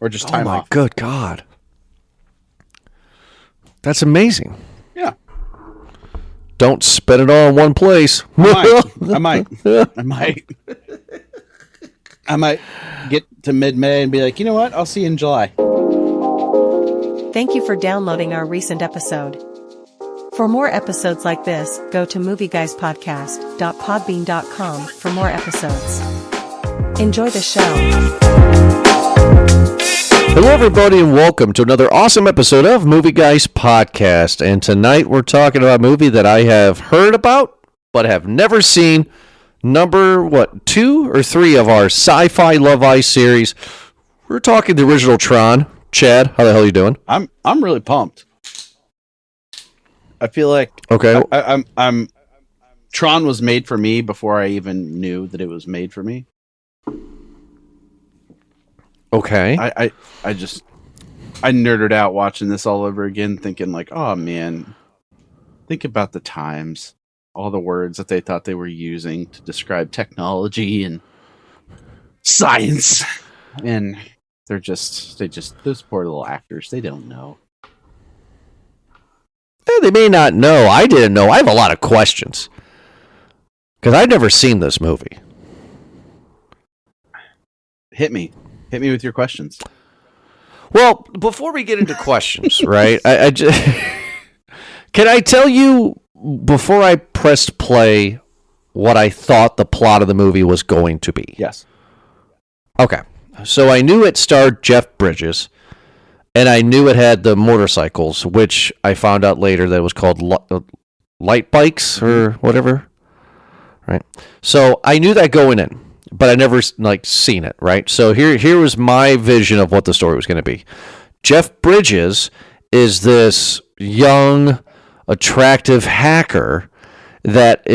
or just time Oh my off. good God. That's amazing. Yeah. Don't spend it all in one place. I might get to mid-May and be like, you know what? I'll see you in July. Thank you for downloading our recent episode. For more episodes like this, go to movieguyspodcast.podbean.com for more episodes. Enjoy the show. Hello, everybody, and welcome to another awesome episode of Movie Guys Podcast. And tonight we're talking about a movie that I have heard about, but have never seen. Number, 2 or 3 of our Sci-Fi Love Ice series. We're talking the original Tron. Chad, how the hell are you doing? I'm really pumped. I feel like Okay. I'm Tron was made for me before I even knew that it was made for me. Okay. I nerded out watching this all over again, thinking like, oh man, think about the times, all the words that they thought they were using to describe technology and science, and they just those poor little actors, they don't know. They may not know. I didn't know. I have a lot of questions because I've never seen this movie. Hit me with your questions. Well, before we get into questions, right? I just, can I tell you before I pressed play what I thought the plot of the movie was going to be? Yes. Okay. So I knew it starred Jeff Bridges, and I knew it had the motorcycles, which I found out later that it was called light bikes or whatever. Right. So I knew that going in, but I never seen it. Right. So here was my vision of what the story was going to be. Jeff Bridges is this young, attractive hacker that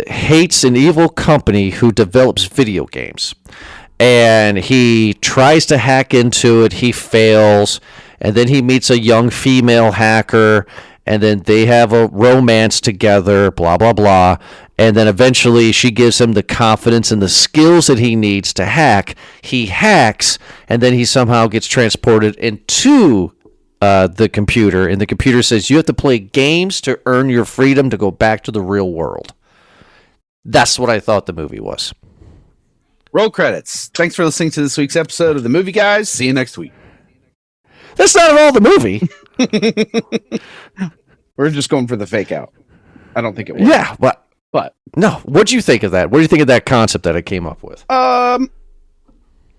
hates an evil company who develops video games. And he tries to hack into it. He fails. And then he meets a young female hacker. And then they have a romance together, blah, blah, blah. And then eventually she gives him the confidence and the skills that he needs to hack. He hacks. And then he somehow gets transported into the computer. And the computer says, you have to play games to earn your freedom to go back to the real world. That's what I thought the movie was. Roll credits. Thanks for listening to this week's episode of The Movie Guys. See you next week. That's not at all the movie. We're just going for the fake out. I don't think it was. Yeah, but no. What'd you think of that? What do you think of that concept that I came up with? I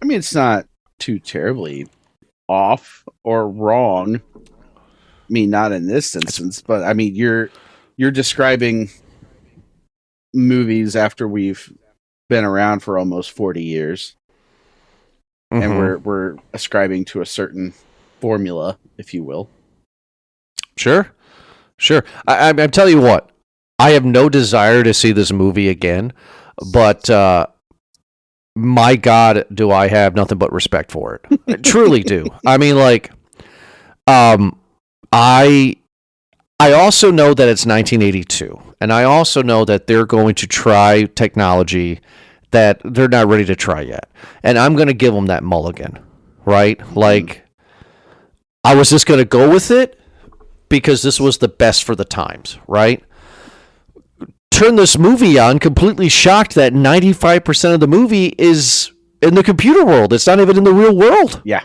mean, it's not too terribly off or wrong. I mean, not in this instance, but I mean, you're describing movies after we've been around for almost 40 years, and we're ascribing to a certain formula, if you will. Sure. I'm telling you what, I have no desire to see this movie again, but my God, do I have nothing but respect for it. I truly do. I mean, I also know that it's 1982, and I also know that they're going to try technology that they're not ready to try yet. And I'm going to give them that mulligan, right? Like, I was just going to go with it because this was the best for the times, right? Turn this movie on, completely shocked that 95% of the movie is in the computer world. It's not even in the real world. Yeah.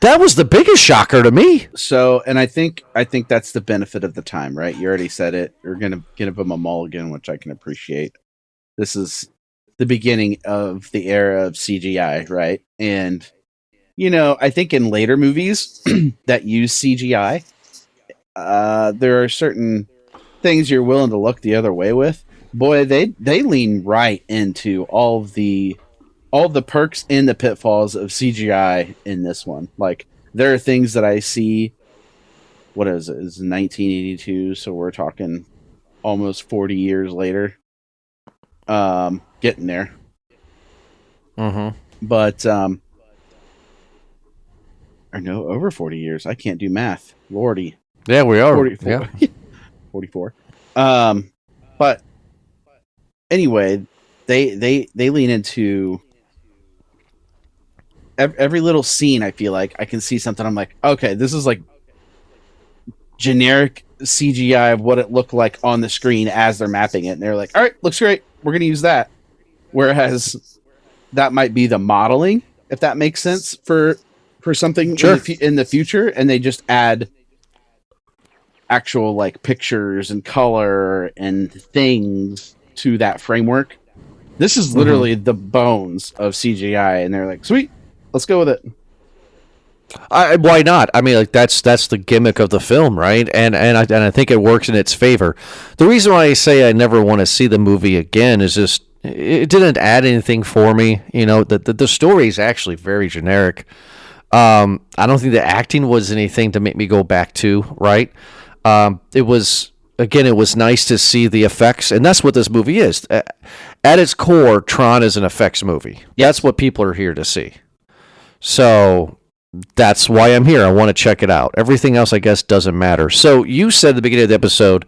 That was the biggest shocker to me. So, and I think that's the benefit of the time, right? You already said it. You're going to give them a mulligan, which I can appreciate. This is the beginning of the era of CGI, right? And, you know, I think in later movies that use CGI, there are certain things you're willing to look the other way with. Boy, they lean right into all the perks and the pitfalls of CGI in this one. Like, there are things that I see. What is it? It's 1982, so we're talking almost 40 years later. Getting there. But or no, over 40 years. I can't do math. Lordy. Yeah, we are. 44. Yeah. 44. But anyway, they lean into every little scene, I feel like I can see something. I'm like, okay, this is like generic CGI of what it looked like on the screen as they're mapping it, and they're like, all right, looks great, we're gonna use that. Whereas that might be the modeling, if that makes sense, for something Sure. in the future, and they just add actual like pictures and color and things to that framework. This is literally the bones of CGI, and they're like, sweet, let's go with it. Why not? I mean, like that's the gimmick of the film, right? And I think it works in its favor. The reason why I say I never want to see the movie again is just it didn't add anything for me. You know, the story is actually very generic. I don't think the acting was anything to make me go back to, right? It was nice to see the effects, and that's what this movie is. At its core, Tron is an effects movie. That's what people are here to see. So that's why I'm here. I want to check it out. Everything else, I guess, doesn't matter. So you said at the beginning of the episode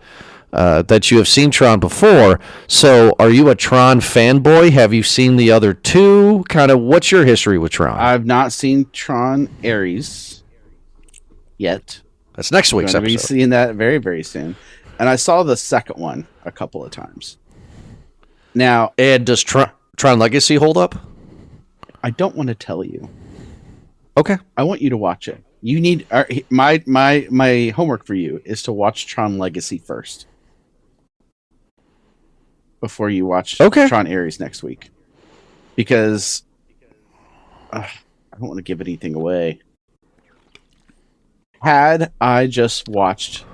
that you have seen Tron before. So are you a Tron fanboy? Have you seen the other two? Kind of, what's your history with Tron? I've not seen Tron Ares yet. That's next week's I'm going to be episode. seeing that very, very soon. And I saw the second one a couple of times. Now, And does Tron Legacy hold up? I don't want to tell you. Okay. I want you to watch it. You need my homework for you is to watch Tron Legacy first before you watch Tron Ares next week, because I don't want to give anything away. Had I just watched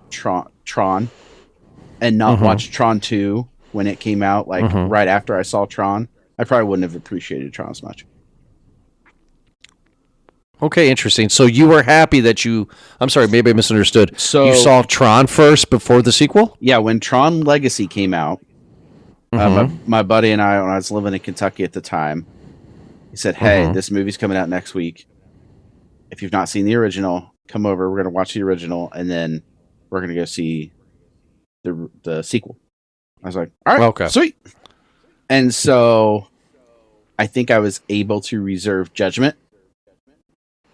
Tron and not watched Tron 2 when it came out, like right after I saw Tron, I probably wouldn't have appreciated Tron as much. Okay, interesting. So you were happy that I'm sorry, maybe I misunderstood. So you saw Tron first before the sequel? Yeah, when Tron Legacy came out, my buddy and I, when I was living in Kentucky at the time, he said, hey, this movie's coming out next week. If you've not seen the original, come over. We're going to watch the original, and then we're going to go see the sequel. I was like, all right, sweet. And so I think I was able to reserve judgment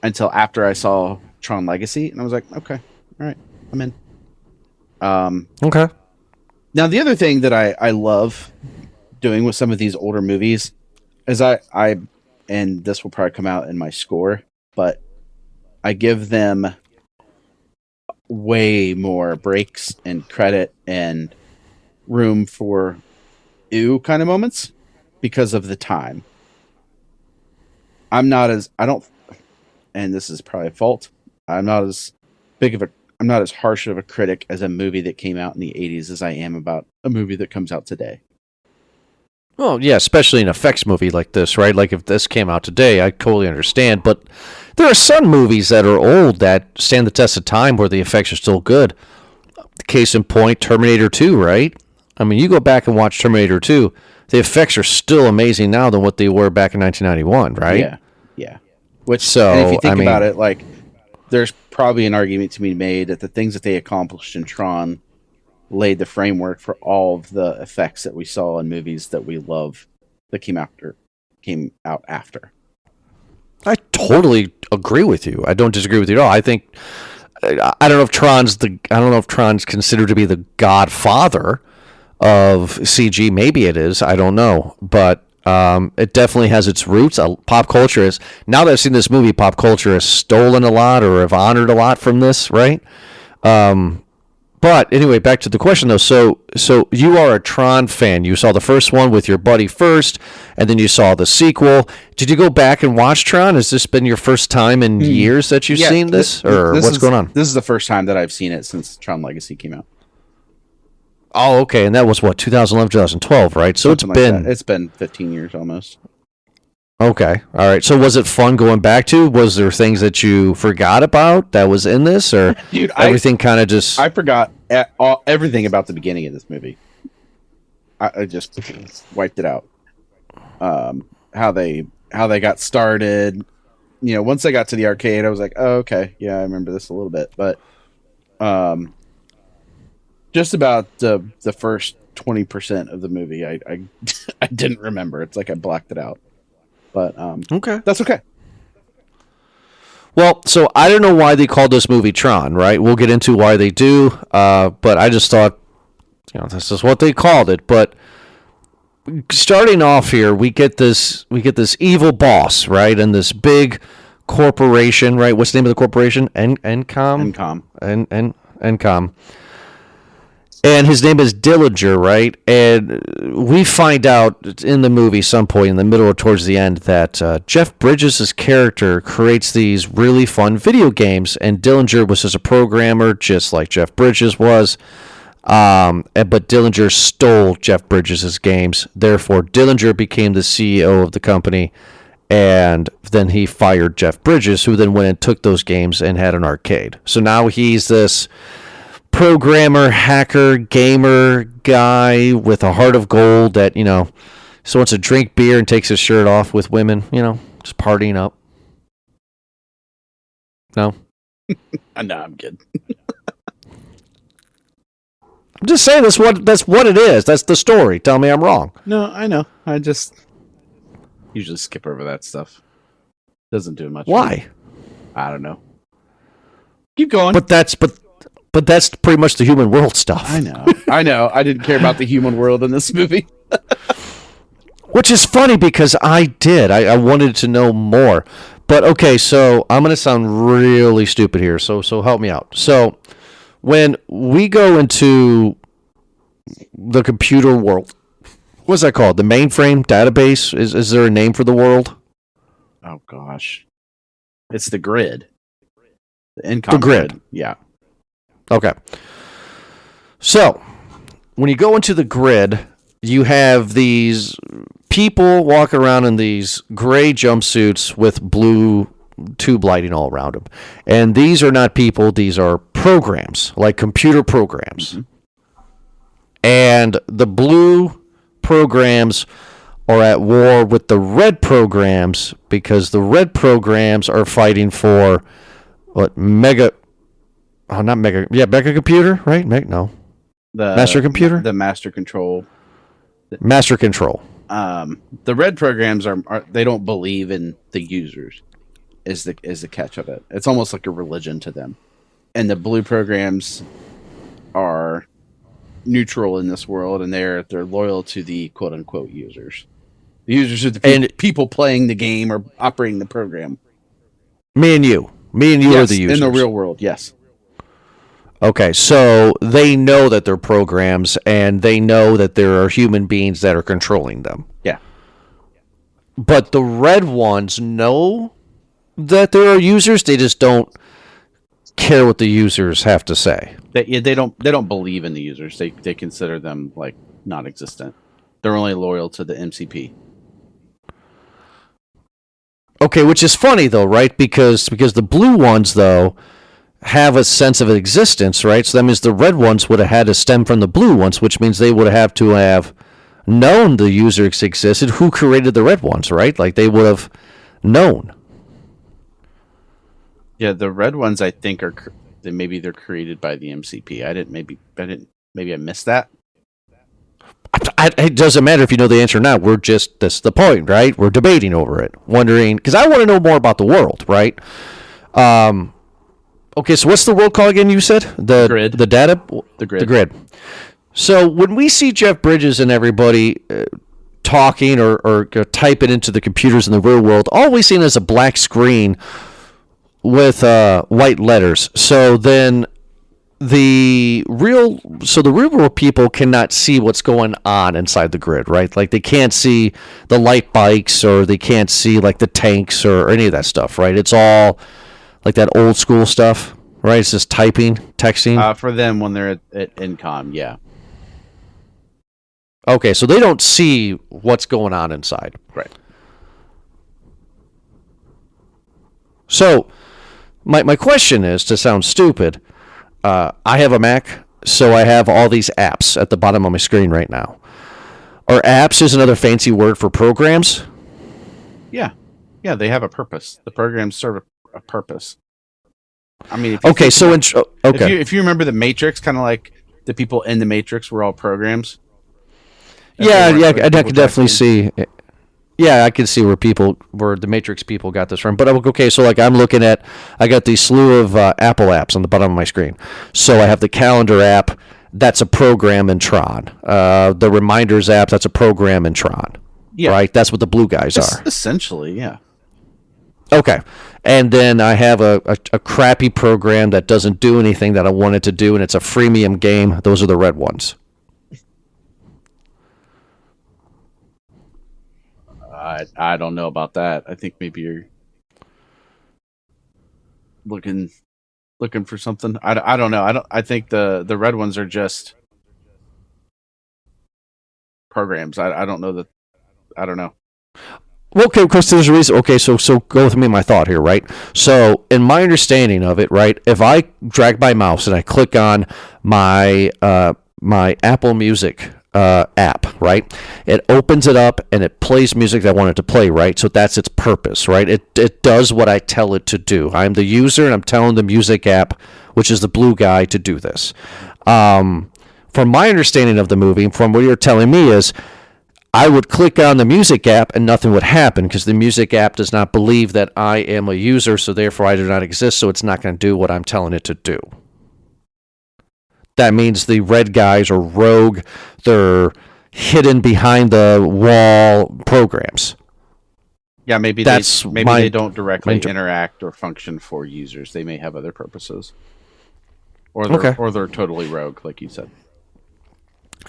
until after I saw Tron Legacy, and I was like, okay, all right, I'm in. Okay. Now, the other thing that I love doing with some of these older movies is and this will probably come out in my score, but I give them way more breaks and credit and room for ew kind of moments because of the time. And this is probably a fault, I'm not as harsh of a critic as a movie that came out in the 80s as I am about a movie that comes out today. Well, yeah, especially an effects movie like this, right? Like if this came out today, I totally understand. But there are some movies that are old that stand the test of time where the effects are still good. Case in point, Terminator 2, right? I mean, you go back and watch Terminator 2, the effects are still amazing now than what they were back in 1991, right? Yeah. And if you think I mean, about it, like, there's probably an argument to be made that the things that they accomplished in Tron laid the framework for all of the effects that we saw in movies that we love that came out after. I totally agree with you. I don't disagree with you at all. I think I don't know if Tron's considered to be the godfather of CG. Maybe it is. I don't know, but it definitely has its roots. Pop culture is, now that I've seen this movie, pop culture has stolen a lot or have honored a lot from this, right? But anyway, back to the question though. So you are a Tron fan. You saw the first one with your buddy first, and then you saw the sequel. Did you go back and watch Tron? Has this been your first time in years that you've seen this, or what's going on? This is the first time that I've seen it since Tron Legacy came out. Oh, okay, and that was what, 2011, 2012, right? So it's been 15 years almost. Okay, all right. So was it fun going back to? Was there things that you forgot about that was in this, or dude, everything kind of just? I forgot everything about the beginning of this movie. I just wiped it out. How they got started. You know, once I got to the arcade, I was like, oh, okay, yeah, I remember this a little bit, but just about the first 20% of the movie, I didn't remember. It's like I blacked it out. But okay, that's okay. Well, so I don't know why they called this movie Tron, right? We'll get into why they do, but I just thought, this is what they called it. But starting off here, we get this evil boss, right, and this big corporation, right? What's the name of the corporation? ENCOM. ENCOM. And his name is Dillinger, right? And we find out in the movie, some point in the middle or towards the end, that Jeff Bridges' character creates these really fun video games, and Dillinger was just a programmer, just like Jeff Bridges was. But Dillinger stole Jeff Bridges' games. Therefore, Dillinger became the CEO of the company, and then he fired Jeff Bridges, who then went and took those games and had an arcade. So now he's this programmer, hacker, gamer guy with a heart of gold that, so wants to drink beer and takes his shirt off with women, just partying up. No? No, I'm good. I'm just saying that's what it is. That's the story. Tell me I'm wrong. No, I know. I just usually skip over that stuff. Doesn't do much. Why? I don't know. Keep going. But that's pretty much the human world stuff. I know. I didn't care about the human world in this movie. Which is funny because I did. I wanted to know more. But okay, so I'm going to sound really stupid here. So help me out. So when we go into the computer world, what's that called? The mainframe database? Is there a name for the world? Oh gosh. It's the grid. The ENCOM The grid. Yeah. Okay. So, when you go into the grid, you have these people walking around in these gray jumpsuits with blue tube lighting all around them. And these are not people, these are programs, like computer programs. Mm-hmm. And the blue programs are at war with the red programs because the red programs are fighting for mega computer, right? No. The master computer? The master control. Master control. The red programs are they don't believe in the users is the catch of it. It's almost like a religion to them. And the blue programs are neutral in this world, and they're loyal to the quote unquote users. The users are the people playing the game or operating the program. Me and you yes, are the users in the real world. Yes. Okay, so they know that they're programs, and they know that there are human beings that are controlling them. Yeah. But the red ones know that there are users. They just don't care what the users have to say. They don't believe in the users. They consider them like non-existent. They're only loyal to the MCP. Okay, which is funny though, right? Because the blue ones though have a sense of existence, right? So that means the red ones would have had to stem from the blue ones, which means they would have to have known the user existed. Who created the red ones, right? Like they would have known. Yeah, the red ones I think maybe they're created by the MCP. Maybe I missed that. It doesn't matter if you know the answer or not. That's the point, right? We're debating over it, wondering, because I want to know more about the world, right? Okay, so what's the world called again? You said the grid. The data. The grid. The grid. So when we see Jeff Bridges and everybody talking or typing into the computers in the real world, all we see is a black screen with white letters. So then the real world people cannot see what's going on inside the grid, right? Like they can't see the light bikes, or they can't see like the tanks or any of that stuff, right? It's all like that old school stuff, right? It's just typing, texting. For them when they're at ENCOM, yeah. Okay, so they don't see what's going on inside. Right. So my question is, to sound stupid, I have a Mac, so I have all these apps at the bottom of my screen right now. Are apps just another fancy word for programs? Yeah. Yeah, they have a purpose. The programs serve a purpose. I mean, if you remember the Matrix, kind of like the people in the Matrix were all programs. I can definitely see. Yeah, I can see where the Matrix people got this from. But okay, so like I got these slew of Apple apps on the bottom of my screen. So I have the calendar app, that's a program in Tron. The reminders app, that's a program in Tron. Yeah. Right? That's what the blue guys are. Essentially, yeah. Okay. And then I have a crappy program that doesn't do anything that I want it to do, and it's a freemium game. Those are the red ones. I don't know about that. I think maybe you're looking for something. I don't know. I think the red ones are just programs. I don't know that. I don't know. Well, okay, because there's a reason. Okay, so go with me in my thought here, right? So, in my understanding of it, right, if I drag my mouse and I click on my my Apple Music app, right, it opens it up and it plays music that I want it to play, right? So that's its purpose, right? It does what I tell it to do. I'm the user and I'm telling the music app, which is the blue guy, to do this. From my understanding of the movie, from what you're telling me is, I would click on the music app and nothing would happen because the music app does not believe that I am a user, so therefore I do not exist, so it's not going to do what I'm telling it to do. That means the red guys are rogue, they're hidden behind the wall programs. Yeah, maybe they don't directly interact or function for users. They may have other purposes. Or they're totally rogue, like you said.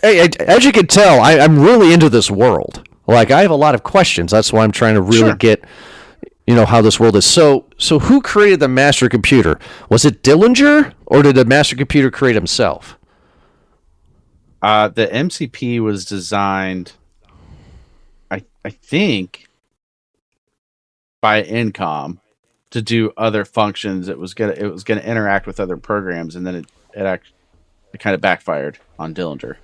Hey, as you can tell, I'm really into this world. Like, I have a lot of questions. That's why I'm trying to really get, how this world is. So who created the master computer? Was it Dillinger, or did the master computer create himself? The MCP was designed, I think, by ENCOM to do other functions. It was gonna interact with other programs, and then it kind of backfired on Dillinger.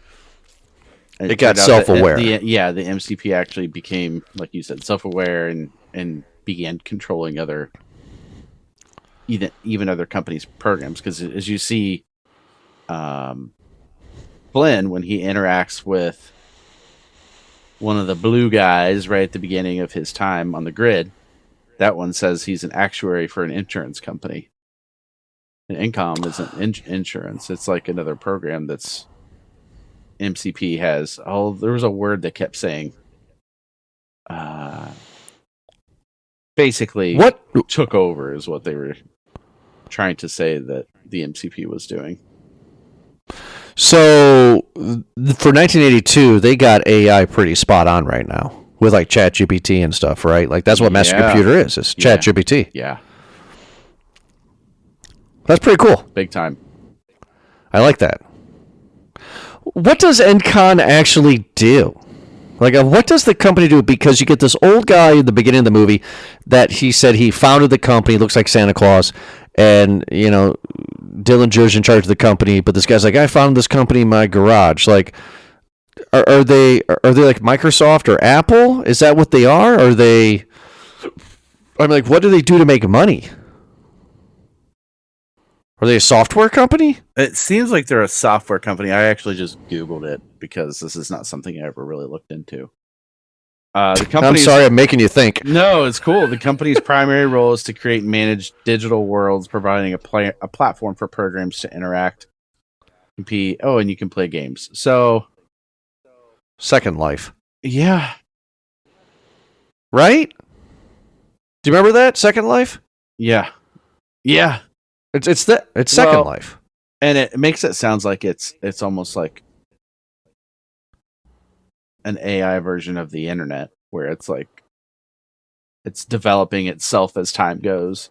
It got self-aware. The MCP actually became, like you said, self-aware and began controlling even other companies' programs. Because as you see, Flynn, when he interacts with one of the blue guys right at the beginning of his time on the grid, that one says he's an actuary for an insurance company. And ENCOM isn't insurance. It's like another program that's MCP has. There was a word that kept saying, basically, what took over is what they were trying to say that the MCP was doing. So for 1982, they got AI pretty spot on right now with like ChatGPT and stuff, right? Like that's what master computer is. It's ChatGPT. Yeah, that's pretty cool. Big time. I like that. What does ENCOM actually do? Like, what does the company do? Because you get this old guy in the beginning of the movie that he said he founded the company, looks like Santa Claus, and, Dillinger's in charge of the company, but this guy's like, I founded this company in my garage. Like, are they like Microsoft or Apple? Is that what they are? Are they... what do they do to make money? Are they a software company? It seems like they're a software company. I actually just Googled it because this is not something I ever really looked into. I'm sorry, I'm making you think. No, it's cool. The company's primary role is to create and manage digital worlds, providing a platform for programs to interact, compete. Oh, and you can play games. So, Second Life. Yeah. Right? Do you remember that? Second Life? Yeah. Yeah. It's Second Life. And it makes it sounds like it's almost like an AI version of the internet, where it's like it's developing itself as time goes.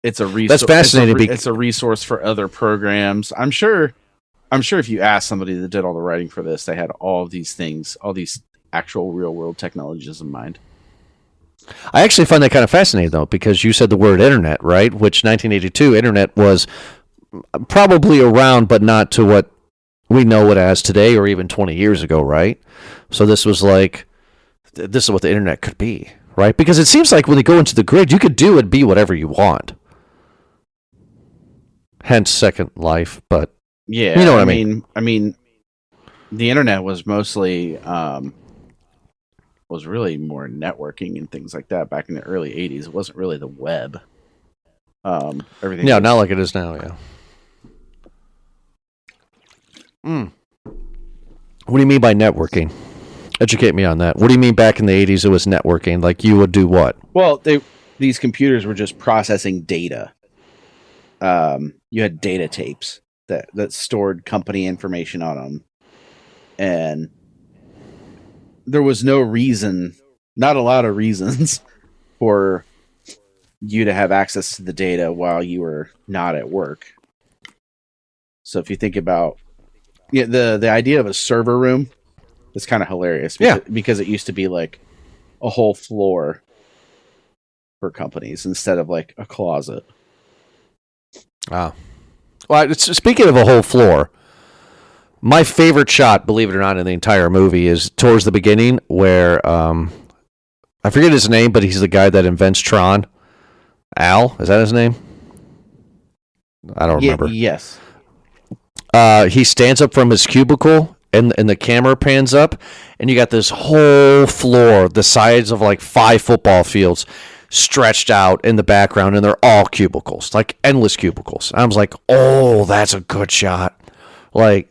It's a resource. That's fascinating. It's a resource for other programs. I'm sure if you ask somebody that did all the writing for this, they had all these things, all these actual real world technologies in mind. I actually find that kind of fascinating, though, because you said the word internet, right? Which 1982 internet was probably around, but not to what we know it as today, or even 20 years ago, right? So this was like, this is what the internet could be, right? Because it seems like when they go into the grid, you could do and be whatever you want. Hence Second Life, but yeah, you know what I mean. I mean, the internet was mostly was really more networking and things like that back in the early 80s. It wasn't really the web. Everything. Yeah, not like it is now, yeah. What do you mean by networking? Educate me on that. What do you mean back in the 80s it was networking? Like you would do what? Well, these computers were just processing data. You had data tapes that stored company information on them. And there was not a lot of reasons for you to have access to the data while you were not at work. So if you think about the idea of a server room is kind of hilarious because it used to be like a whole floor for companies instead of like a closet. Wow. Well, speaking of a whole floor, my favorite shot, believe it or not, in the entire movie is towards the beginning where I forget his name, but he's the guy that invents Tron. Al, is that his name? I don't remember. Yes. He stands up from his cubicle, and the camera pans up, and you got this whole floor, the size of like 5 football fields, stretched out in the background, and they're all cubicles, like endless cubicles. I was like, oh, that's a good shot. Like,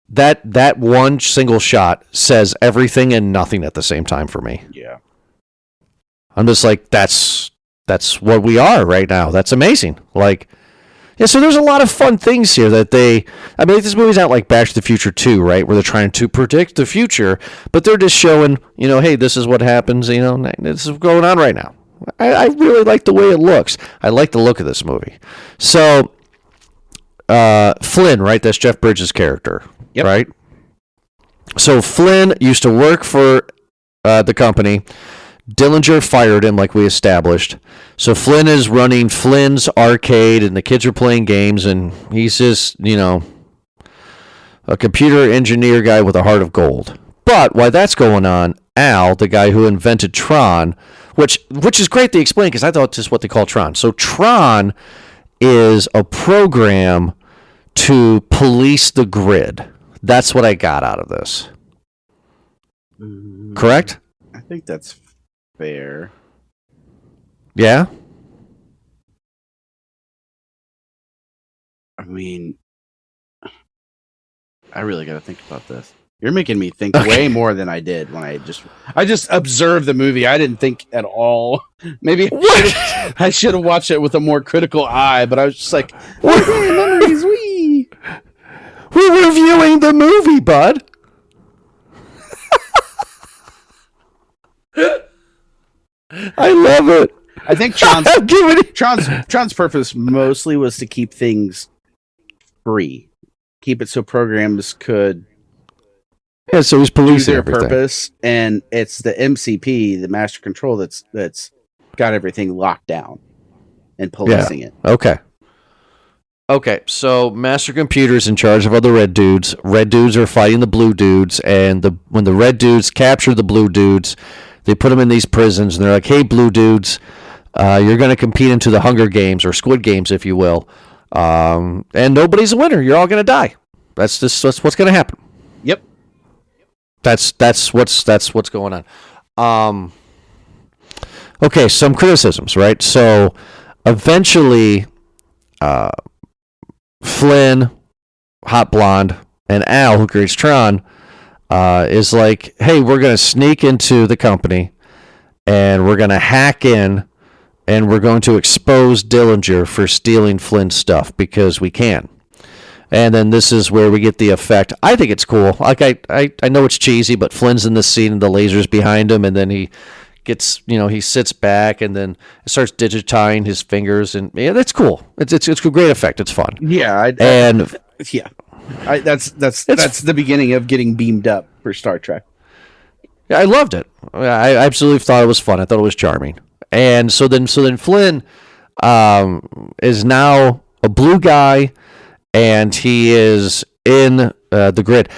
that one single shot says everything and nothing at the same time for me. Yeah. I'm just like, that's what we are right now. That's amazing. Like, yeah, so there's a lot of fun things here that this movie's not like Back to the Future 2, right? Where they're trying to predict the future, but they're just showing, hey, this is what happens, this is going on right now. I really like the way it looks. I like the look of this movie. So, Flynn, right? That's Jeff Bridges' character, right? So Flynn used to work for the company. Dillinger fired him, like we established. So Flynn is running Flynn's arcade, and the kids are playing games, and he's just, a computer engineer guy with a heart of gold. But while that's going on, Al, the guy who invented Tron, which is great to explain because I thought this is what they call Tron. So Tron is a program to police the grid. That's what I got out of this. Correct? I think that's fair. Yeah? I mean, I really got to think about this. You're making me think way more than I did when I just observed the movie. I didn't think at all. Maybe I should have watched it with a more critical eye, but I was just like, memories, wee. We're reviewing the movie, bud. I love it. I think Tron's purpose mostly was to keep things free. Keep it so programs could so he's policing their everything. Purpose, and it's the MCP, the master control, that's got everything locked down and policing it. Okay, so master computer's in charge of other red dudes. Red dudes are fighting the blue dudes, and when the red dudes capture the blue dudes, they put them in these prisons, and they're like, hey, blue dudes, you're going to compete into the Hunger Games, or Squid Games, if you will, and nobody's a winner. That's what's going to happen. Yep. That's what's going on. Okay, some criticisms, right? So eventually, Flynn, Hot Blonde, and Al, who creates Tron, is like, hey, we're going to sneak into the company, and we're going to hack in, and we're going to expose Dillinger for stealing Flynn's stuff because we can. And then this is where we get the effect. I think it's cool. Like I know it's cheesy, but Flynn's in this scene and the laser's behind him, and then he gets, he sits back and then starts digitizing his fingers, and yeah, that's cool. It's a great effect. It's fun. Yeah, that's the beginning of getting beamed up for Star Trek. Yeah, I loved it. I absolutely thought it was fun. I thought it was charming. And so then Flynn is now a blue guy, and he is in the grid.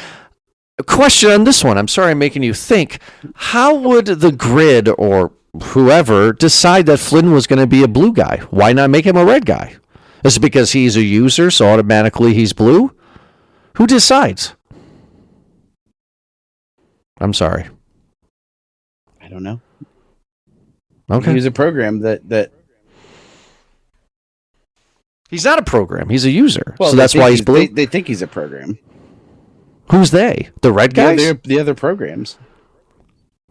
A question on this one. I'm sorry I'm making you think. How would the grid or whoever decide that Flynn was going to be a blue guy? Why not make him a red guy? Is it because he's a user, so automatically he's blue? Who decides? I'm sorry. I don't know. Okay. He was a program that. He's not a program. He's a user. Well, so that's why he's blue. They think he's a program. Who's they? The red guys? Yeah, the other programs.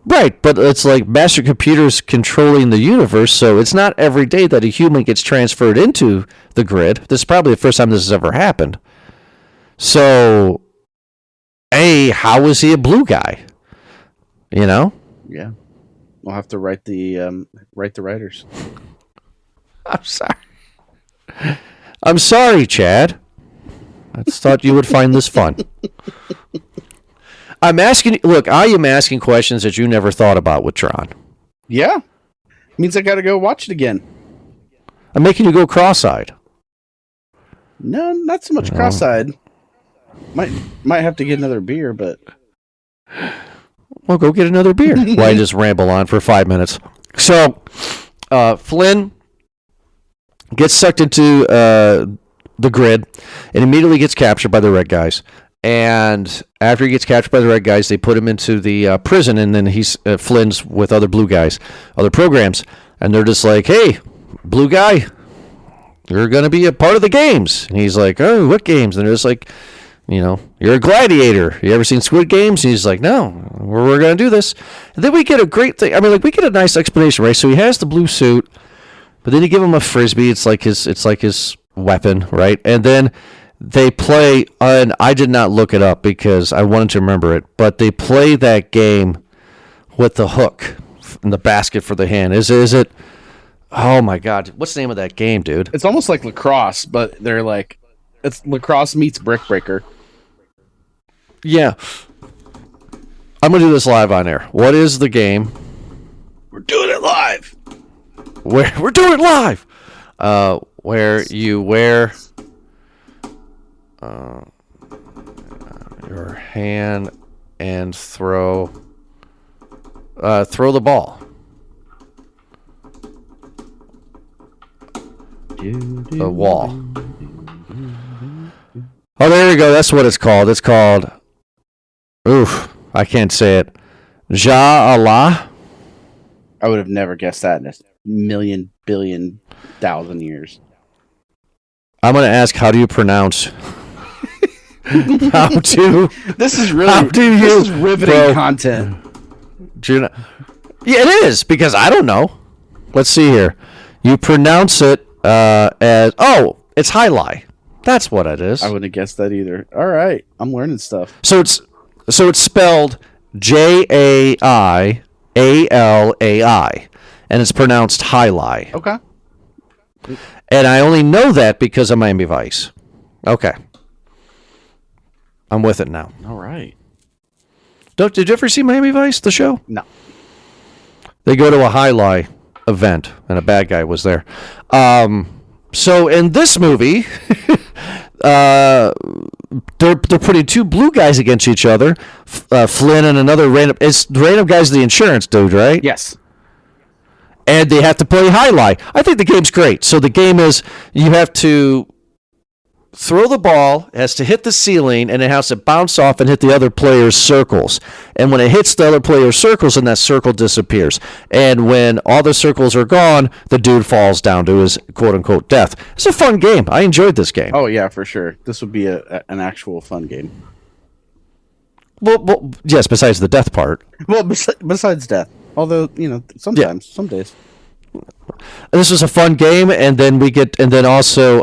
Right, but it's like master computers controlling the universe, so it's not every day that a human gets transferred into the grid. This is probably the first time this has ever happened. So, how is he a blue guy? You know? Yeah. We'll have to write the writers. I'm sorry. I'm sorry, Chad. I just thought you would find this fun. I am asking questions that you never thought about with Tron. Yeah. Means I got to go watch it again. I'm making you go cross-eyed. No, not so much cross-eyed. Might have to get another beer, but... Well, go get another beer. Why just ramble on for 5 minutes? So, Flynn gets sucked into the grid and immediately gets captured by the red guys. And after he gets captured by the red guys, they put him into the prison, and then he's Flynn's with other blue guys, other programs, and they're just like, "Hey, blue guy, you're gonna be a part of the games." And he's like, "Oh, what games?" And they're just like, "You're a gladiator. You ever seen Squid Games?" And he's like, "No, we're gonna do this." And then we get a great thing. I mean, we get a nice explanation, right? So he has the blue suit, but then you give him a frisbee. It's like his weapon, right? And then they play, and I did not look it up because I wanted to remember it, but they play that game with the hook in the basket for the hand. Is it? Oh my God! What's the name of that game, dude? It's almost like lacrosse, but they're like, it's lacrosse meets brick breaker. Yeah. I'm gonna do this live on air. What is the game? We're doing it live. We're doing it live. Where you wear your hand and throw the ball. The wall. Oh, there we go. That's what it's called. It's called. Oof, I can't say it. Ja Allah. I would have never guessed that in a million, billion, thousand years. I'm going to ask, how do you pronounce? This is riveting content. Yeah, it is, because I don't know. Let's see here. You pronounce it as, it's highlight. That's what it is. I wouldn't have guessed that either. All right, I'm learning stuff. So it's spelled Jailai, and it's pronounced highlight. Okay. And I only know that because of Miami Vice. Okay. I'm with it now. All right. Did you ever see Miami Vice, the show? No. They go to a highlight event, and a bad guy was there. So in this movie, they're putting two blue guys against each other. Flynn and another random. It's the random guy's the insurance dude, right? Yes. And they have to play highlight. I think the game's great. So the game is you have to throw the ball, it has to hit the ceiling, and it has to bounce off and hit the other player's circles. And when it hits the other player's circles, then that circle disappears. And when all the circles are gone, the dude falls down to his quote-unquote death. It's a fun game. I enjoyed this game. Oh, yeah, for sure. This would be an actual fun game. Well, yes, besides the death part. Well, besides death. Although, sometimes, some days. This was a fun game, and then also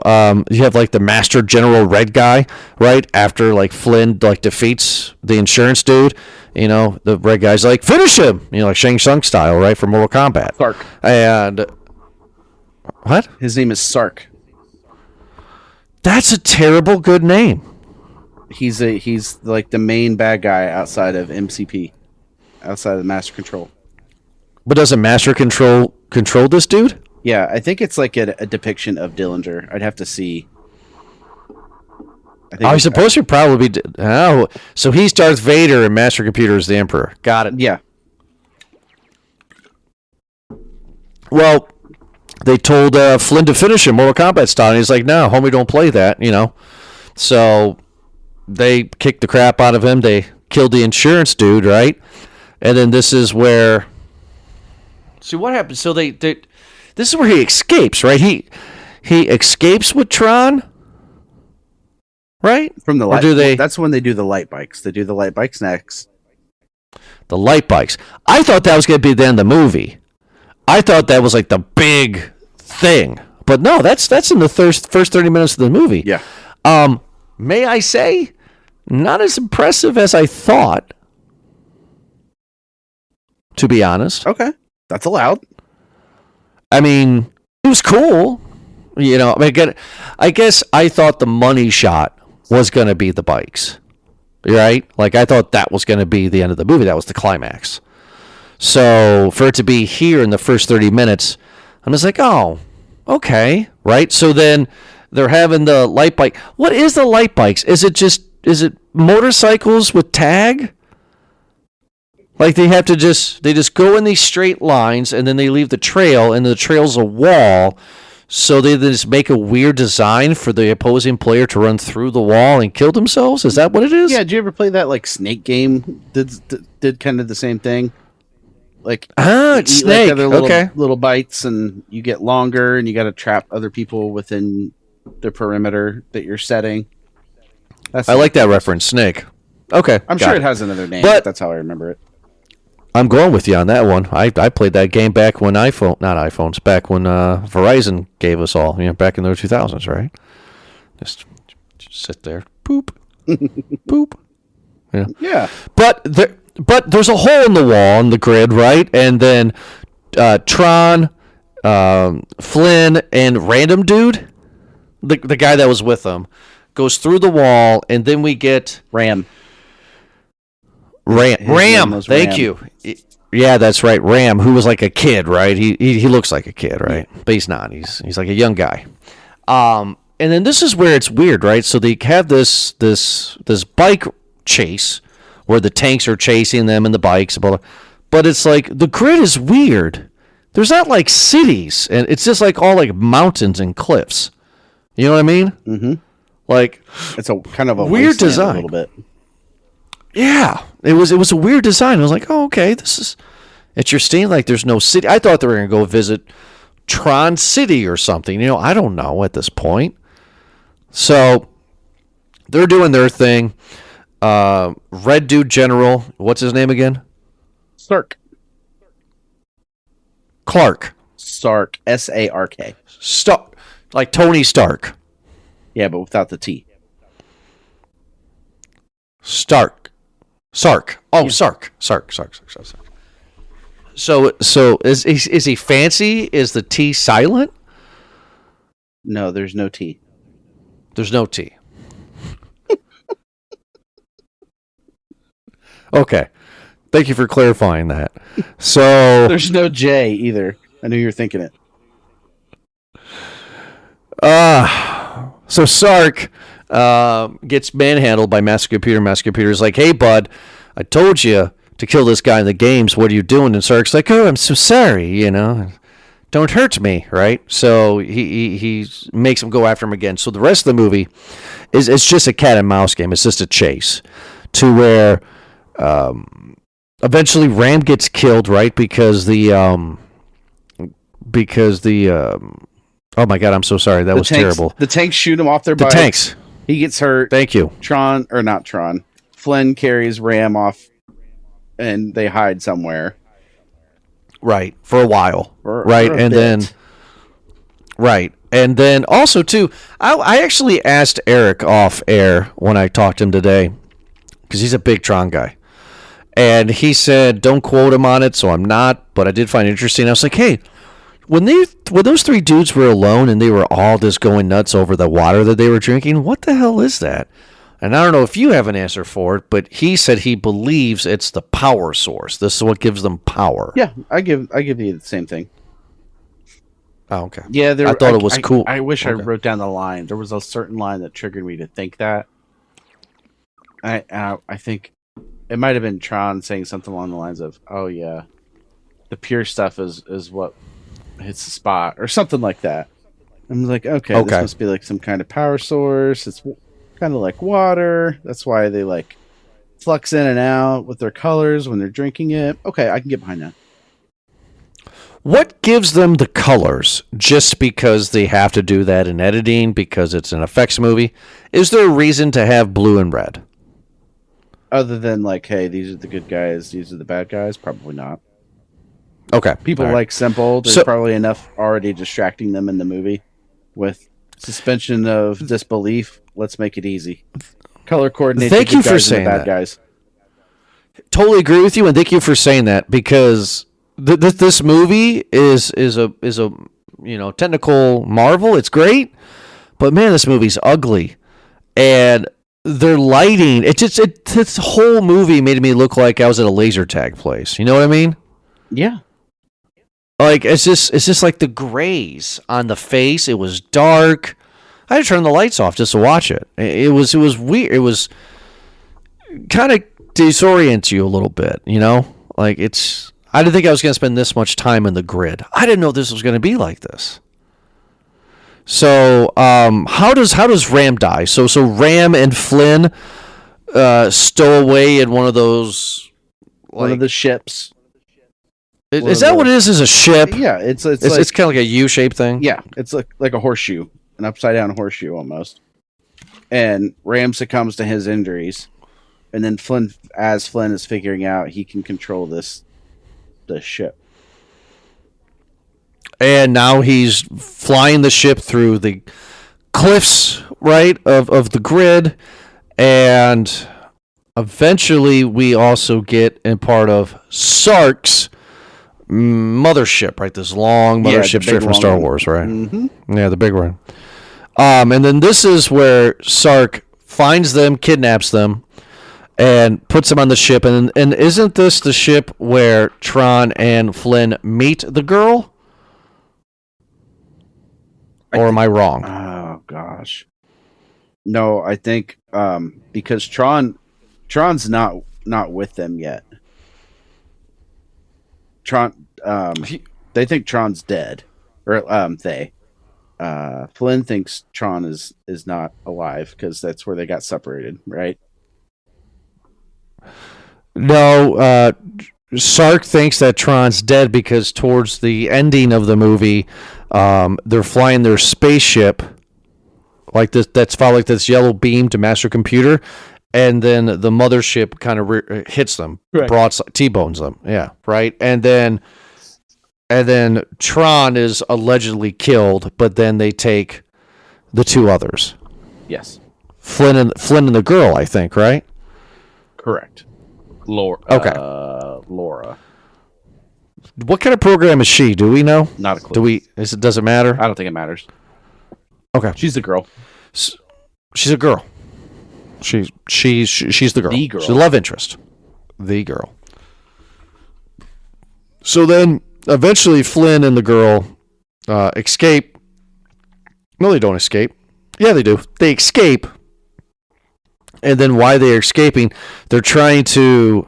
you have like the Master General Red guy, right? After like Flynn defeats the insurance dude, the red guy's like, finish him, like Shang Tsung style, right, from Mortal Kombat. Sark. And what? His name is Sark. That's a terrible good name. He's like the main bad guy outside of MCP, outside of Master Control. But doesn't Master control this dude? Yeah, I think it's like a depiction of Dillinger. I'd have to see. I suppose you'd probably be. Oh, so he's Darth Vader and Master Computer is the Emperor. Got it. Yeah. Well, they told Flynn to finish him Mortal Kombat style, and he's like, "No, homie, don't play that." So they kicked the crap out of him. They killed the insurance dude, right? And then this is where See what happens. So they this is where he escapes, right? He escapes with Tron, right? From the Or light. do they? That's when they do the light bikes. They do the light bikes next. The light bikes. I thought that was going to be the end of the movie. I thought that was like the big thing, but no, that's in the first 30 minutes of the movie. Yeah. May I say, not as impressive as I thought. To be honest. Okay, that's allowed. I mean, it was cool. You know, I guess I thought the money shot was going to be the bikes, right? Like, I thought that was going to be the end of the movie. That was the climax. So for it to be here in the first 30 minutes, I'm just like, oh, okay, right? So then they're having the light bike. What is the light bikes? Is it motorcycles with tag? Like they just go in these straight lines and then they leave the trail and the trail's a wall. So they just make a weird design for the opposing player to run through the wall and kill themselves? Is that what it is? Yeah, did you ever play that like Snake game? Did kind of the same thing? Like it's eat, Snake. like, other little bites and you get longer and you got to trap other people within the perimeter that you're setting. I like that reference, Snake. Okay. I'm sure it has another name, But but that's how I remember it. I'm going with you on that one. I played that game back when back when Verizon gave us all, back in the 2000s, right? Just sit there, poop, poop. Yeah. Yeah. But there's a hole in the wall in the grid, right? And then Tron, Flynn, and random dude, the guy that was with them, goes through the wall, and then we get Ram. Ram. Thank you. Yeah, that's right. Ram, who was like a kid, right? He looks like a kid, right? But he's not. He's like a young guy. And then this is where it's weird, right? So they have this bike chase where the tanks are chasing them and the bikes, but it's like the grid is weird. There's not like cities, and it's just like all like mountains and cliffs. You know what I mean? Mm-hmm. Like it's a kind of a weird design, a little bit. Yeah, it was a weird design. I was like, oh, okay, this is interesting. Like, there's no city. I thought they were going to go visit Tron City or something. I don't know at this point. So they're doing their thing. Red Dude General, what's his name again? Sark. Clark. Sark. Sark. Stark. Like Tony Stark. Yeah, but without the T. Sark. Oh, yeah. Sark. So is he fancy? Is the T silent? No, there's no T. There's no T. Okay. Thank you for clarifying that. So there's no J either. I knew you were thinking it. So Sark gets manhandled by Master Computer. Master Computer's like, hey, bud, I told you to kill this guy in the games. What are you doing? And Sark's like, oh, I'm so sorry, Don't hurt me, right? So he makes him go after him again. So the rest of the movie is it's just a cat and mouse game. It's just a chase to where eventually Ram gets killed, right? Because the oh my God, I'm so sorry. That was terrible. The tanks shoot him off their bikes. The tanks. He gets hurt. Thank you. Flynn carries Ram off and they hide somewhere. Right. For a while. Right. And then also too, I actually asked Eric off air when I talked to him today, because he's a big Tron guy. And he said, don't quote him on it, so I'm not, but I did find it interesting. I was like, hey, when those three dudes were alone and they were all just going nuts over the water that they were drinking, what the hell is that? And I don't know if you have an answer for it, but he said he believes it's the power source. This is what gives them power. Yeah, I give you the same thing. Oh, okay. Yeah, I thought it was cool. I wish I wrote down the line. There was a certain line that triggered me to think that. I think it might have been Tron saying something along the lines of, "Oh yeah, the pure stuff is what hits the spot," or something like that. I'm like, okay, this must be like some kind of power source. It's kind of like water. That's why they like flux in and out with their colors when they're drinking it. Okay, I can get behind that. What gives them the colors? Just because they have to do that in editing because it's an effects movie? Is there a reason to have blue and red? Other than like, hey, these are the good guys, these are the bad guys, probably not. Okay. People all right. like simple. There's So- probably enough already distracting them in the movie with suspension of disbelief. Let's make it easy. Color coordinate. Thank the you good for guys and the saying bad that. guys. Totally agree with you, and thank you for saying that because this movie is a technical marvel. It's great, but man, this movie's ugly, and their lighting. This whole movie made me look like I was at a laser tag place. You know what I mean? Yeah. Like it's just like the grays on the face. It was dark. I had to turn the lights off just to watch it. It was weird. It was kind of disorient you a little bit, you know? Like I didn't think I was going to spend this much time in the grid. I didn't know this was going to be like this. So, how does Ram die? So Ram and Flynn stow away in one of those One of the ships. Is that what it is? Is a ship? Yeah, it's It's like, kind of like a U-shaped thing. yeah, it's like a horseshoe, an upside down horseshoe almost. And Ram succumbs to his injuries, and then Flynn is figuring out he can control the ship. And now he's flying the ship through the cliffs, right, of the grid. And eventually we also get in part of Sark's mothership, right? This long mothership straight from Star Wars, right? Mm-hmm. Yeah, the big one. And then this is where Sark finds them, kidnaps them, and puts them on the ship. And isn't this the ship where Tron and Flynn meet the girl? Or am I wrong? Oh gosh, no, I think because Tron's not with them yet. Tron, they think Tron's dead, or Flynn thinks Tron is not alive because that's where they got separated, right? No, Sark thinks that Tron's dead because towards the ending of the movie, they're flying their spaceship like this. That's followed like this yellow beam to Master Computer, and then the mothership kind of hits them, Right. broadside, T-bones them. Yeah, right. And then Tron is allegedly killed, but then they take the two others, Yes, Flynn and the girl, I think, right? correct. Laura. Okay. Laura. What kind of program is she? Do we know? Not a clue. Does it matter? I don't think it matters. Okay. She's the girl. She's a girl. She's the girl. The girl. She's a love interest. The girl. So then, eventually, Flynn and the girl escape. No, they don't escape. Yeah, they do. They escape. And then while they're escaping, they're trying to...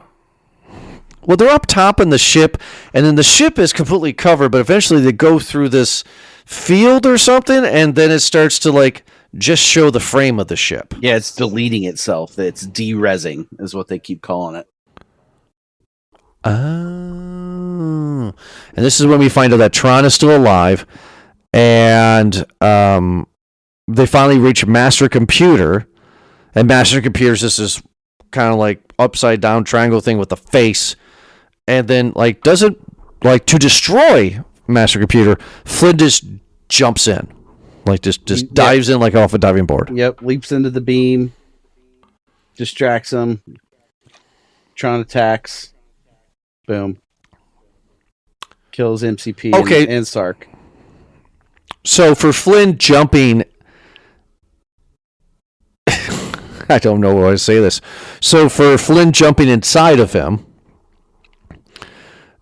Well, they're up top in the ship, and then the ship is completely covered, but eventually they go through this field or something, and then it starts to, like, just show the frame of the ship. Yeah, it's deleting itself. It's de-resing is what they keep calling it. Oh. And this is when we find out that Tron is still alive, and they finally reach Master Computer, and Master Computer's just this kind of like upside down triangle thing with the face, and then like doesn't like to destroy Master Computer. Flynn just jumps in, like just dives in like off a diving board. Yep, leaps into the beam, distracts him. Tron attacks. Boom. Kills MCP and Sark. So for Flynn jumping, I don't know how to say this. So for Flynn jumping inside of him,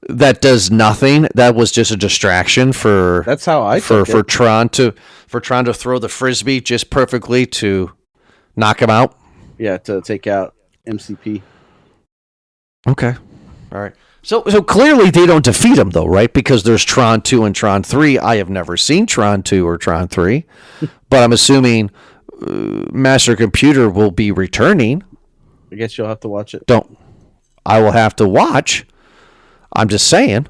that does nothing. That was just a distraction for. That's how I for took it. Tron to throw the frisbee just perfectly to knock him out. Yeah, to take out MCP. Okay, all right. So clearly they don't defeat him though, right? Because there's Tron 2 and Tron 3. I have never seen Tron 2 or Tron 3, but I'm assuming Master Computer will be returning. I guess you'll have to watch it. I will have to watch. I'm just saying.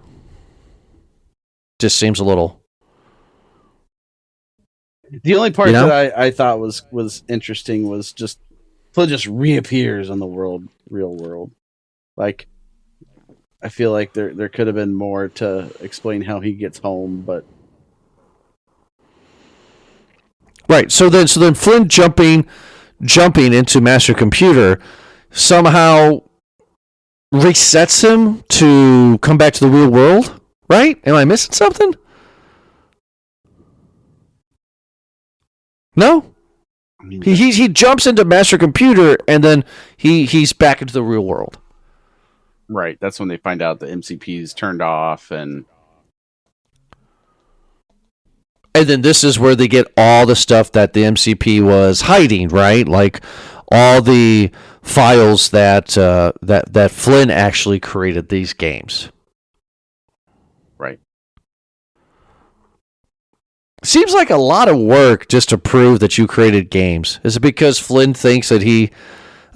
just seems a little. The only part You know? that I thought was interesting was just Flynn just reappears on the real world. Like, I feel like there could have been more to explain how he gets home, but Right. So then Flynn jumping into Master Computer somehow resets him to come back to the real world. Right? Am I missing something? No. I mean, He jumps into Master Computer and then he's back into the real world. right. That's when they find out the MCP is turned off, and then this is where they get all the stuff that the MCP was hiding, right? Like all the files that that Flynn actually created these games. right. Seems like a lot of work just to prove that you created games. Is it because Flynn thinks that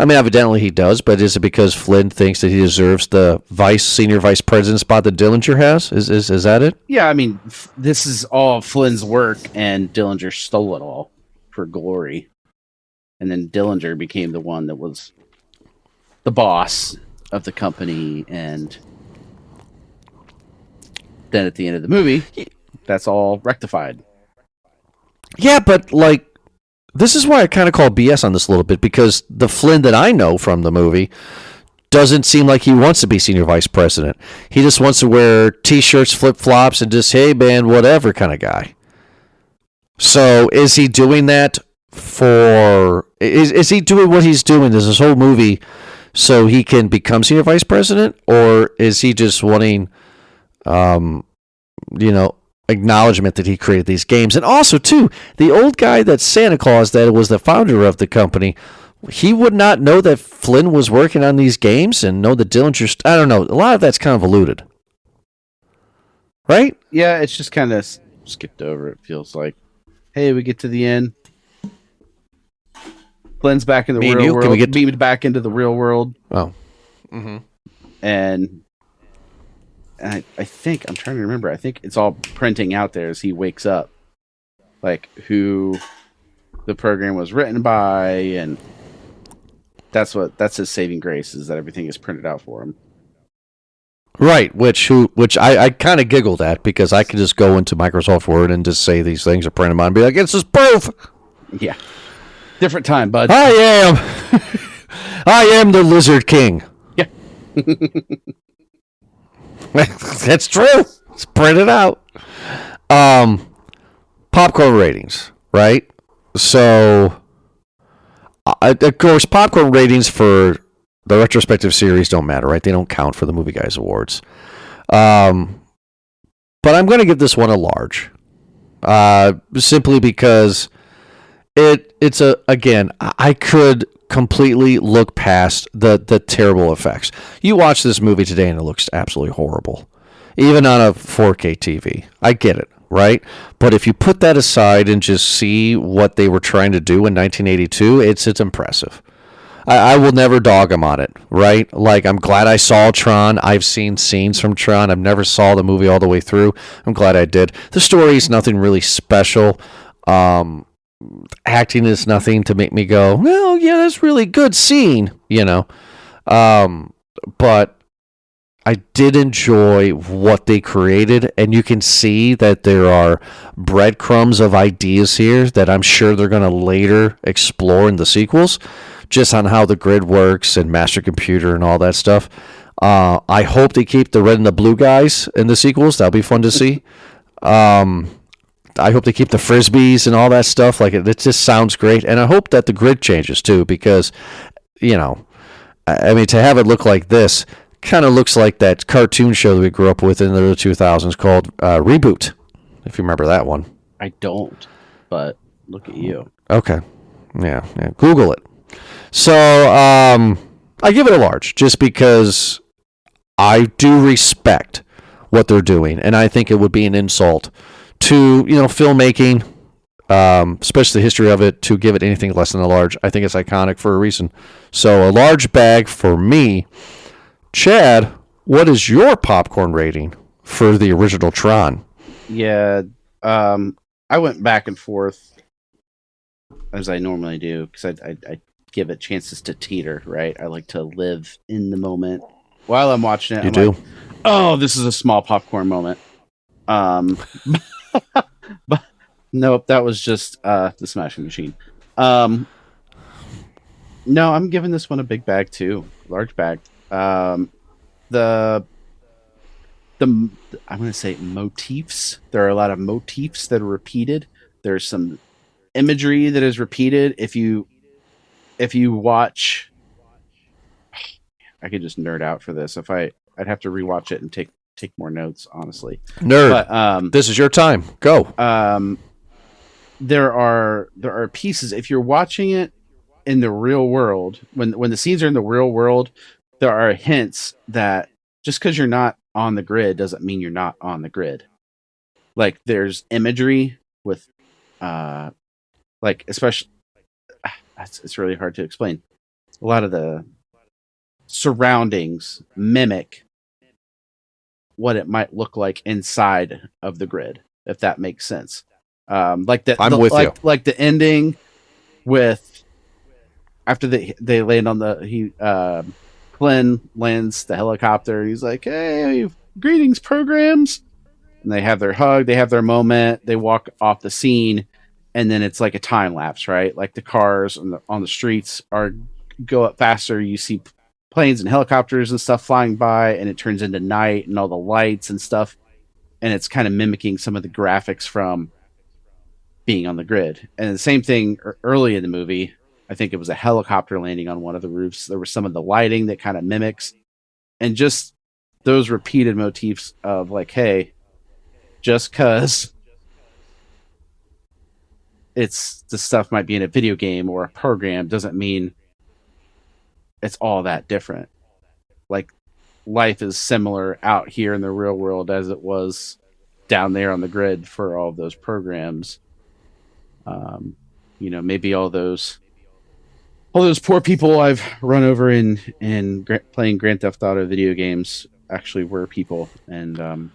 I mean, evidently he does, but is it because Flynn thinks that he deserves the senior vice president spot that Dillinger has? Is that it? Yeah, I mean, this is all Flynn's work, and Dillinger stole it all for glory. And then Dillinger became the one that was the boss of the company, and then at the end of the movie, that's all rectified. Yeah, but like, this is why I kind of call BS on this a little bit, because the Flynn that I know from the movie doesn't seem like he wants to be senior vice president. He just wants to wear T-shirts, flip-flops, and just, hey, man, whatever kind of guy. So is he doing that for... Is he doing what he's doing this whole movie so he can become senior vice president? Or is he just wanting, acknowledgement that he created these games? And also, too, the old guy that's Santa Claus, that was the founder of the company, he would not know that Flynn was working on these games and know that Dillinger... I don't know. A lot of that's kind of eluded. Right? Yeah, it's just kind of skipped over, it feels like. Hey, we get to the end. Flynn's back in the real world. Can we get beamed back into the real world? Oh. Mm-hmm. And I think, I'm trying to remember, I think it's all printing out there as he wakes up. Like, who the program was written by, and that's his saving grace, is that everything is printed out for him. Right, which I kind of giggled at, because I could just go into Microsoft Word and just say these things are printed on and be like, it's just proof. Yeah. Different time, bud. I am the Lizard King. Yeah. That's true. It's printed out. Popcorn ratings, right? So, of course, popcorn ratings for the retrospective series don't matter, right? They don't count for the Movie Guys Awards. But I'm going to give this one a large. Simply because it's again, I could completely look past the terrible effects. You watch this movie today and it looks absolutely horrible. Even on a 4K TV. I get it, right? But if you put that aside and just see what they were trying to do in 1982, it's impressive. I will never dog them on it, right? Like, I'm glad I saw Tron. I've seen scenes from Tron. I've never saw the movie all the way through. I'm glad I did. The story is nothing really special. Acting is nothing to make me go, well, yeah, that's really good scene, But I did enjoy what they created, and you can see that there are breadcrumbs of ideas here that I'm sure they're going to later explore in the sequels, just on how the grid works and Master Computer and all that stuff. I hope they keep the red and the blue guys in the sequels. That'll be fun to see. I hope they keep the Frisbees and all that stuff. Like, it just sounds great. And I hope that the grid changes, too, because, I mean, to have it look like this kind of looks like that cartoon show that we grew up with in the early 2000s called Reboot, if you remember that one. I don't, but look at you. Okay. Yeah. Google it. So, I give it a large, just because I do respect what they're doing, and I think it would be an insult to, filmmaking, especially the history of it, to give it anything less than a large. I think it's iconic for a reason. So a large bag for me. Chad, what is your popcorn rating for the original Tron? Yeah. I went back and forth as I normally do because I give it chances to teeter. Right. I like to live in the moment while I'm watching it. You I'm do? like, oh, this is a small popcorn moment. But nope, that was just the Smashing Machine. No, I'm giving this one a big bag too, large bag. The I'm going to say motifs. There are a lot of motifs that are repeated. There's some imagery that is repeated. If you watch, I could just nerd out for this. I'd have to rewatch it and take more notes, honestly. Nerd. But This is your time. Go. there are pieces. If you're watching it in the real world, when the scenes are in the real world, there are hints that just because you're not on the grid doesn't mean you're not on the grid. Like there's imagery with, like especially, it's really hard to explain. A lot of the surroundings mimic what it might look like inside of the grid, if that makes sense. Like that, I'm with you. Like the ending with after they land on the Flynn lands the helicopter. He's like, "Hey, greetings, programs," and they have their hug. They have their moment. They walk off the scene, and then it's like a time lapse, right? Like the cars on the streets go up faster. You see planes and helicopters and stuff flying by, and it turns into night and all the lights and stuff, and it's kind of mimicking some of the graphics from being on the grid. And the same thing early in the movie, I think it was a helicopter landing on one of the roofs. There was some of the lighting that kind of mimics, and just those repeated motifs of like, hey, just cause it's the stuff might be in a video game or a program doesn't mean it's all that different. Like life is similar out here in the real world as it was down there on the grid for all of those programs. Maybe all those poor people I've run over in playing Grand Theft Auto video games actually were people, and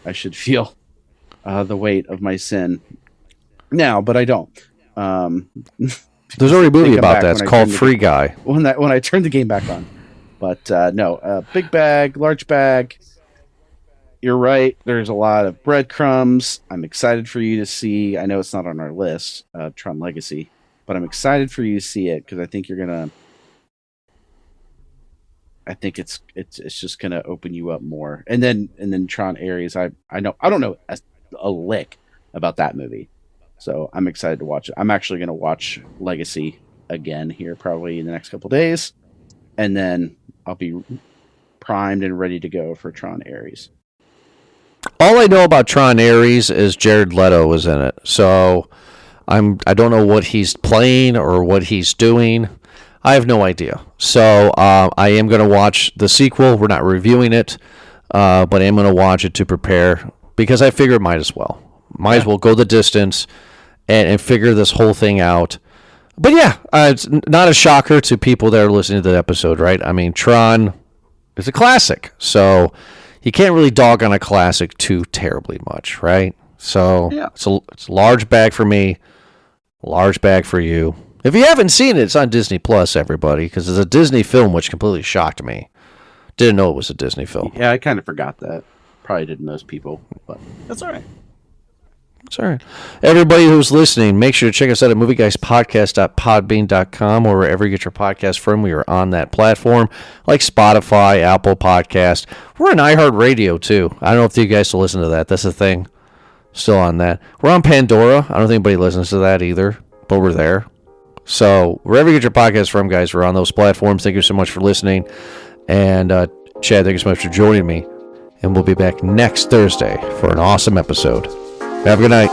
I should feel the weight of my sin now, but I don't. There's already a movie about that. It's called Free Guy. When I turned the game back on. But no, big bag, large bag. You're right. There's a lot of breadcrumbs. I'm excited for you to see. I know it's not on our list, Tron Legacy, but I'm excited for you to see it because I think you're gonna. I think it's just gonna open you up more. And then Tron Ares. I don't know a lick about that movie, so I'm excited to watch it. I'm actually gonna watch Legacy again here probably in the next couple days, and then I'll be primed and ready to go for Tron Ares. All I know about Tron Ares is Jared Leto is in it, so I don't know what he's playing or what he's doing. I have no idea. So I am going to watch the sequel. We're not reviewing it, but I am going to watch it to prepare because I figure it might as well. Might as well go the distance and figure this whole thing out. But yeah, it's not a shocker to people that are listening to the episode, right? I mean, Tron is a classic, so you can't really dog on a classic too terribly much, right? So yeah. It's a large bag for me, large bag for you. If you haven't seen it, it's on Disney Plus, everybody, because it's a Disney film, which completely shocked me. Didn't know it was a Disney film. Yeah, I kind of forgot that. Probably did most people, but that's all right. It's all right. Everybody who's listening, make sure to check us out at movieguyspodcast.podbean.com or wherever you get your podcast from. We are on that platform, like Spotify, Apple Podcast. We're on iHeartRadio, too. I don't know if you guys still listen to that. That's the thing. Still on that. We're on Pandora. I don't think anybody listens to that either, but we're there. So wherever you get your podcast from, guys, we're on those platforms. Thank you so much for listening. And Chad, thank you so much for joining me. And we'll be back next Thursday for an awesome episode. Have a good night.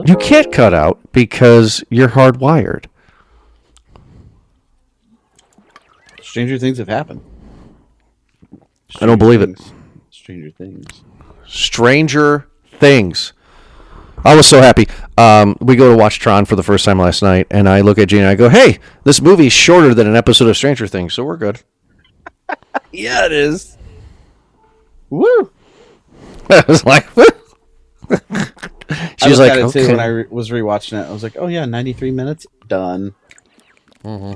You can't cut out because you're hardwired. Stranger things have happened. I don't believe it. Stranger Things. Stranger Things. I was so happy. We go to watch Tron for the first time last night, and I look at Gina and I go, hey, this movie's shorter than an episode of Stranger Things, so we're good. Yeah, it is. Woo! I was like, she's like, okay. When I was rewatching it, I was like, oh yeah, 93 minutes? Done. Mm-hmm.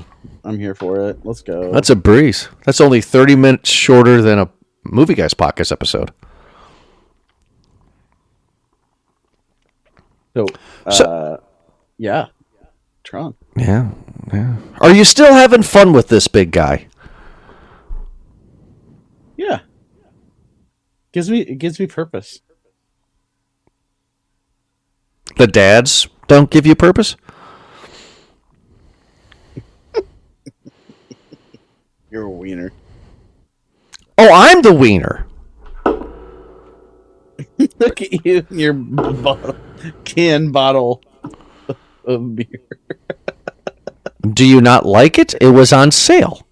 I'm here for it. Let's go. That's a breeze. That's only 30 minutes shorter than a Movie Guys podcast episode. So, yeah. Tron. Yeah. Are you still having fun with this big guy? Yeah. It gives me purpose. The dads don't give you purpose? You're a wiener. Oh, I'm the wiener. Look at you and your can bottle of beer. Do you not like it? It was on sale.